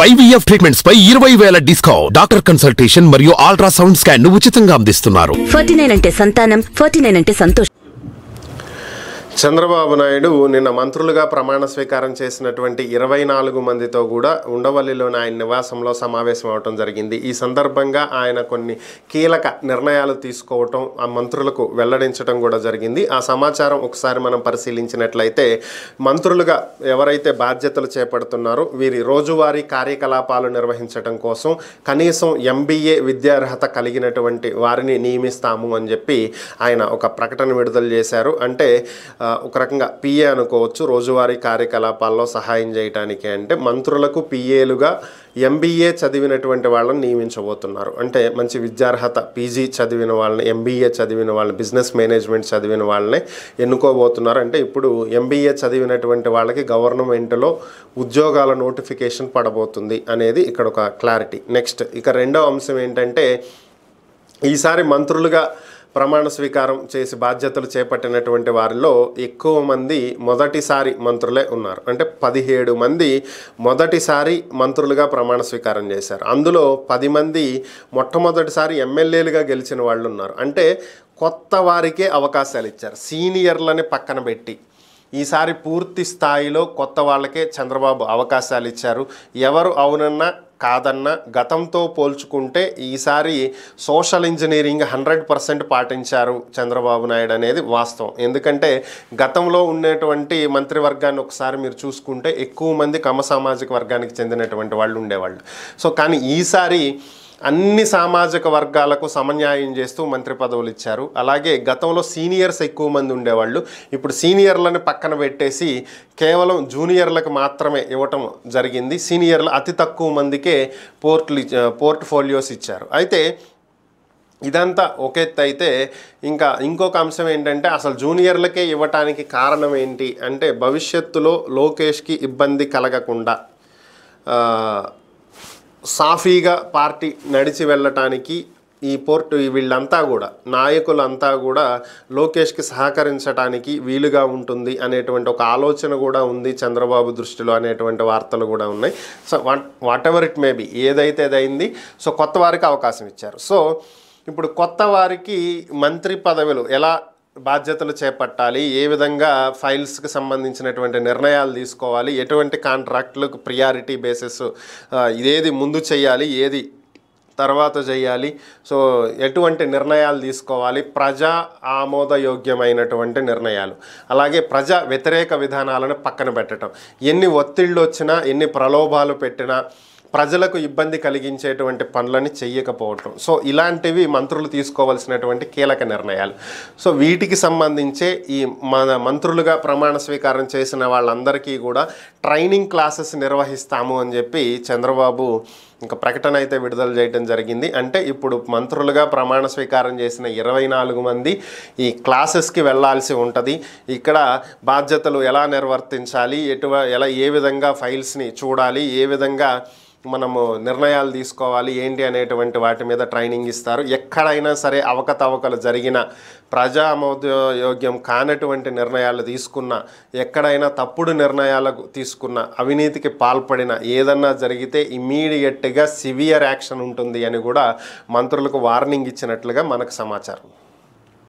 IVF treatments పై 20,000 discount. Doctor consultation మరియు ultrasound scan ను ఉచితంగా అందిస్తున్నారు. 49 అంటే సంతానం, 49 అంటే సంతోషం. చంద్రబాబు నాయుడు నిన్న మంత్రులుగా ప్రమాణ స్వీకారం చేసినటువంటి 24 మందితో కూడా ఉండవల్లిలోని ఆయన నివాసంలో సమావేశం అవటం జరిగింది. ఈ సందర్భంగా ఆయన కొన్ని కీలక నిర్ణయాలు తీసుకోవటం, ఆ మంత్రులకు వెల్లడించడం కూడా జరిగింది. ఆ సమాచారం ఒకసారి మనం పరిశీలించినట్లయితే, మంత్రులుగా ఎవరైతే బాధ్యతలు చేపడుతున్నారో వీరి రోజువారీ కార్యకలాపాలు నిర్వహించడం కోసం కనీసం MBA విద్యార్హత కలిగినటువంటి వారిని నియమిస్తాము అని చెప్పి ఆయన ఒక ప్రకటన విడుదల చేశారు. అంటే ఒక రకంగా PA అనుకోవచ్చు, రోజువారీ కార్యకలాపాల్లో సహాయం చేయడానికి. అంటే మంత్రులకు PAలుగా MBA చదివినటువంటి వాళ్ళని నియమించబోతున్నారు. అంటే మంచి విద్యార్హత PG చదివిన వాళ్ళని, MBA చదివిన వాళ్ళని, బిజినెస్ మేనేజ్మెంట్ చదివిన వాళ్ళని ఎన్నుకోబోతున్నారు. అంటే ఇప్పుడు MBA చదివినటువంటి వాళ్ళకి గవర్నమెంట్లో ఉద్యోగాల నోటిఫికేషన్ పడబోతుంది అనేది ఇక్కడ ఒక క్లారిటీ. నెక్స్ట్ ఇక రెండవ అంశం ఏంటంటే, ఈసారి మంత్రులుగా ప్రమాణ స్వీకారం చేసి బాధ్యతలు చేపట్టినటువంటి వారిలో ఎక్కువ మంది మొదటిసారి మంత్రులే ఉన్నారు. అంటే 17 మంది మొదటిసారి మంత్రులుగా ప్రమాణ స్వీకారం చేశారు. అందులో 10 మంది మొట్టమొదటిసారి ఎమ్మెల్యేలుగా గెలిచిన వాళ్ళు ఉన్నారు. అంటే కొత్త వారికే అవకాశాలు ఇచ్చారు, సీనియర్లని పక్కన పెట్టి. ఈసారి పూర్తి స్థాయిలో కొత్త వాళ్ళకే చంద్రబాబు అవకాశాలు ఇచ్చారు. ఎవరు అవునన్నా కాదన్నా గతంతో పోల్చుకుంటే ఈసారి సోషల్ ఇంజనీరింగ్ 100% పాటించారు చంద్రబాబు నాయుడు అనేది వాస్తవం. ఎందుకంటే గతంలో ఉన్నటువంటి మంత్రివర్గాన్ని ఒకసారి మీరు చూసుకుంటే ఎక్కువ మంది కమ్మ సామాజిక వర్గానికి చెందినటువంటి వాళ్ళు ఉండేవాళ్ళు. సో కానీ ఈసారి అన్ని సామాజిక వర్గాలకు సమన్యాయం చేస్తూ మంత్రి పదవులు ఇచ్చారు. అలాగే గతంలో సీనియర్స్ ఎక్కువ మంది ఉండేవాళ్ళు, ఇప్పుడు సీనియర్లను పక్కన పెట్టేసి కేవలం జూనియర్లకు మాత్రమే ఇవ్వటం జరిగింది. సీనియర్లు అతి తక్కువ మందికే పోర్ట్ఫోలియోస్ ఇచ్చారు. అయితే ఇదంతా ఒక ఎత్తు అయితే, ఇంకొక అంశం ఏంటంటే, అసలు జూనియర్లకే ఇవ్వటానికి కారణం ఏంటి అంటే, భవిష్యత్తులో లోకేష్కి ఇబ్బంది కలగకుండా సాఫీగా పార్టీ నడిచి వెళ్ళటానికి వీళ్ళంతా కూడా నాయకులంతా కూడా లోకేష్కి సహకరించడానికి వీలుగా ఉంటుంది అనేటువంటి ఒక ఆలోచన కూడా ఉంది చంద్రబాబు దృష్టిలో అనేటువంటి వార్తలు కూడా ఉన్నాయి. So what ever it may be, ఏదైతే అదైంది. సో కొత్త వారికి అవకాశం ఇచ్చారు. సో ఇప్పుడు కొత్త వారికి మంత్రి పదవులు ఎలా బాధ్యతలు చేపట్టాలి, ఏ విధంగా ఫైల్స్కి సంబంధించినటువంటి నిర్ణయాలు తీసుకోవాలి, ఎటువంటి కాంట్రాక్టులకు ప్రియారిటీ బేసిస్, ఇదేది ముందు చేయాలి, ఏది తర్వాత చేయాలి, సో ఎటువంటి నిర్ణయాలు తీసుకోవాలి, ప్రజా ఆమోదయోగ్యమైనటువంటి నిర్ణయాలు, అలాగే ప్రజా వ్యతిరేక విధానాలను పక్కన పెట్టడం, ఎన్ని ఒత్తిళ్ళు వచ్చినా ఎన్ని ప్రలోభాలు పెట్టినా ప్రజలకు ఇబ్బంది కలిగించేటువంటి పనులని చెయ్యకపోవటం. సో ఇలాంటివి మంత్రులు తీసుకోవాల్సినటువంటి కీలక నిర్ణయాలు. సో వీటికి సంబంధించే ఈ మన మంత్రులుగా ప్రమాణ స్వీకారం చేసిన వాళ్ళందరికీ కూడా ట్రైనింగ్ క్లాసెస్ నిర్వహిస్తాము అని చెప్పి చంద్రబాబు ఇంకా ప్రకటన అయితే విడుదల చేయడం జరిగింది. అంటే ఇప్పుడు మంత్రులుగా ప్రమాణ స్వీకారం చేసిన 24 మంది ఈ క్లాసెస్కి వెళ్ళాల్సి ఉంటుంది. ఇక్కడ బాధ్యతలు ఎలా నిర్వర్తించాలి, ఏ విధంగా ఫైల్స్ని చూడాలి, ఏ విధంగా మనము నిర్ణయాలు తీసుకోవాలి ఏంటి అనేటువంటి వాటి మీద ట్రైనింగ్ ఇస్తారు. ఎక్కడైనా సరే అవకతవకలు జరిగిన, ప్రజా ఆమోదయోగ్యం కానటువంటి నిర్ణయాలు తీసుకున్న, ఎక్కడైనా తప్పుడు నిర్ణయాలకు తీసుకున్న, అవినీతికి పాల్పడిన ఏదన్నా జరిగితే ఇమ్మీడియట్గా సివియర్ యాక్షన్ ఉంటుంది అని కూడా మంత్రులకు వార్నింగ్ ఇచ్చినట్లుగా మనకు సమాచారం.